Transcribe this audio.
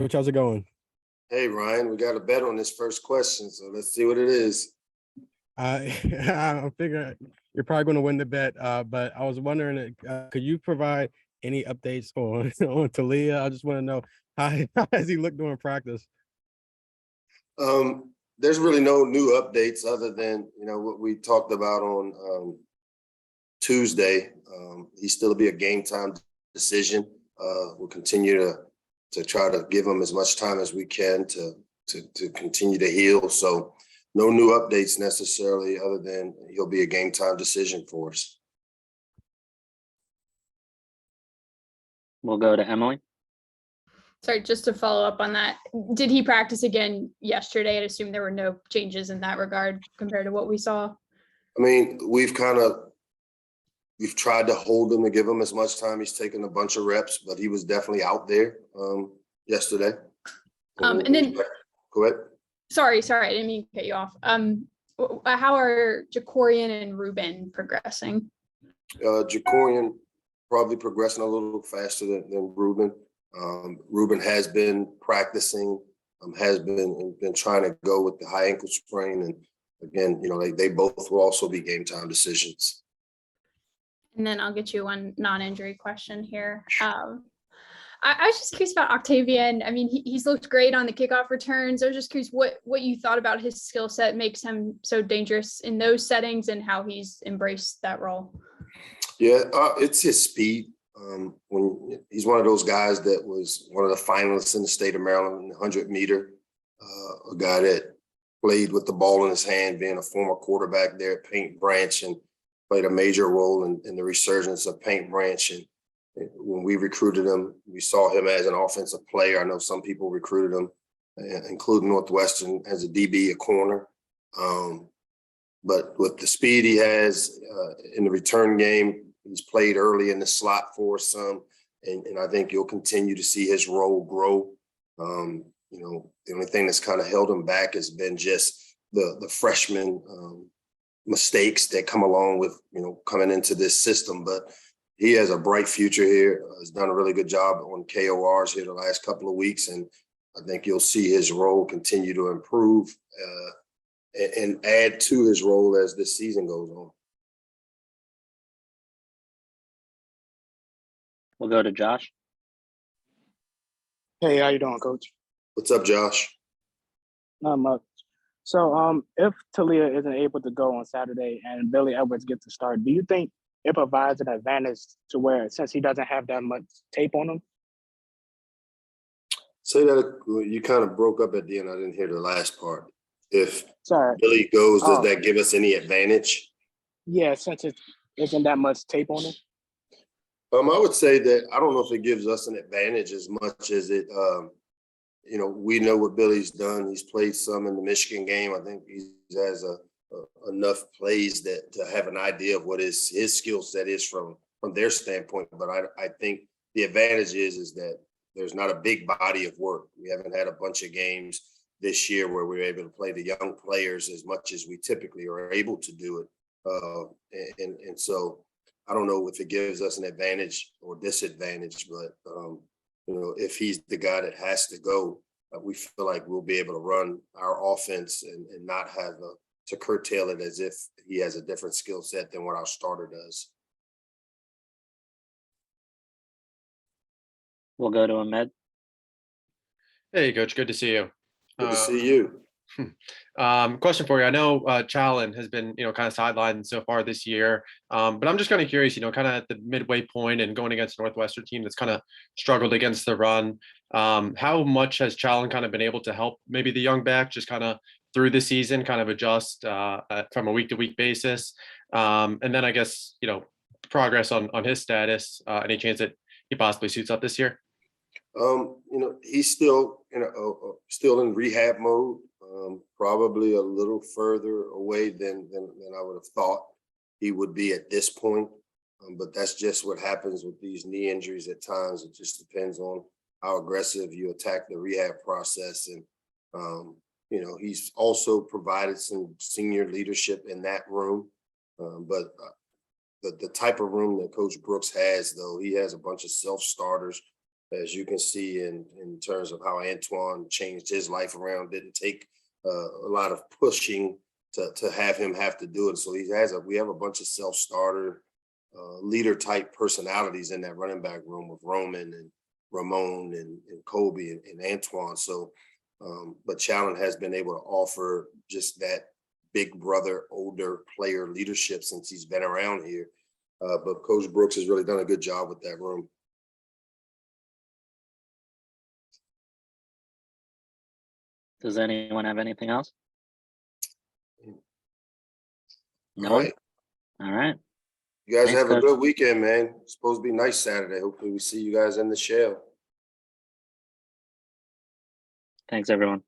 Coach, how's it going? Hey, Ryan, we got a bet on this first question, so let's see what it is. I figure you're probably going to win the bet, but I was wondering, could you provide any updates on on Talia? I just want to know how has he looked during practice? There's really no new updates other than, what we talked about on Tuesday. He's still be a game time decision. We'll continue to try to give him as much time as we can to continue to heal. So no new updates necessarily other than he'll be a game time decision for us. We'll go to Emily. Sorry, just to follow up on that, did he practice again yesterday? I'd assume there were no changes in that regard compared to what we saw. I mean, we've tried to hold him to give him as much time. He's taken a bunch of reps, but he was definitely out there yesterday. And then go ahead. Sorry, I didn't mean to cut you off. How are Jacorian and Ruben progressing? Jacorian probably progressing a little faster than Ruben. Ruben has been practicing, has been trying to go with the high ankle sprain, and again, they both will also be game time decisions. And then I'll get you one non-injury question here. I was just curious about Octavian. I mean, he's looked great on the kickoff returns. I was just curious what you thought about his skill set makes him so dangerous in those settings and how he's embraced that role. Yeah, it's his speed. When he's one of those guys that was one of the finalists in the state of Maryland in the 100-meter, a guy that played with the ball in his hand, being a former quarterback there at Paint Branch, and played a major role in the resurgence of Paint Branch. And when we recruited him, we saw him as an offensive player. I know some people recruited him, including Northwestern, as a DB, a corner. But with the speed he has in the return game, he's played early in the slot for some, and I think you'll continue to see his role grow. The only thing that's kind of held him back has been just the freshman mistakes that come along with, coming into this system. But he has a bright future here. He's done a really good job on KORs here the last couple of weeks, and I think you'll see his role continue to improve and add to his role as this season goes on. We'll go to Josh. Hey, how you doing, Coach? What's up, Josh? Not much. So, if Talia isn't able to go on Saturday and Billy Edwards gets to start, do you think it provides an advantage to where, since he doesn't have that much tape on him? Say that you kind of broke up at the end. I didn't hear the last part. If Sorry. Billy goes, does that give us any advantage? Yeah, since it isn't that much tape on him. I would say that I don't know if it gives us an advantage as much as it, we know what Billy's done. He's played some in the Michigan game. I think he has enough plays that to have an idea of what his skill set is from their standpoint. But I think the advantage is that there's not a big body of work. We haven't had a bunch of games this year where we're able to play the young players as much as we typically are able to do it. And so I don't know if it gives us an advantage or disadvantage, but if he's the guy that has to go, we feel like we'll be able to run our offense and not have to curtail it as if he has a different skill set than what our starter does. We'll go to Ahmed. Hey, Coach. Good to see you. Good to see you. Question for you. I know Challen has been, kind of sidelined so far this year, but I'm just kind of curious, kind of at the midway point and going against a Northwestern team that's kind of struggled against the run. How much has Challen kind of been able to help maybe the young back just kind of through the season, kind of adjust from a week-to-week basis? And then I guess, progress on his status, any chance that he possibly suits up this year? He's still, still in rehab mode. Probably a little further away than I would have thought he would be at this point. But that's just what happens with these knee injuries at times. It just depends on how aggressive you attack the rehab process. And, he's also provided some senior leadership in that room. But the type of room that Coach Brooks has, though, he has a bunch of self-starters as you can see in terms of how Antoine changed his life around, didn't take a lot of pushing to have him have to do it. So we have a bunch of self-starter leader type personalities in that running back room with Roman and Ramon and Kobe and Antoine. So, but Challen has been able to offer just that big brother, older player leadership since he's been around here. But Coach Brooks has really done a good job with that room. Does anyone have anything else? No All one? right. All right. You guys Thanks, have a Coach. good weekend, man. It's supposed to be nice Saturday. Hopefully we see you guys in the shell. Thanks, everyone.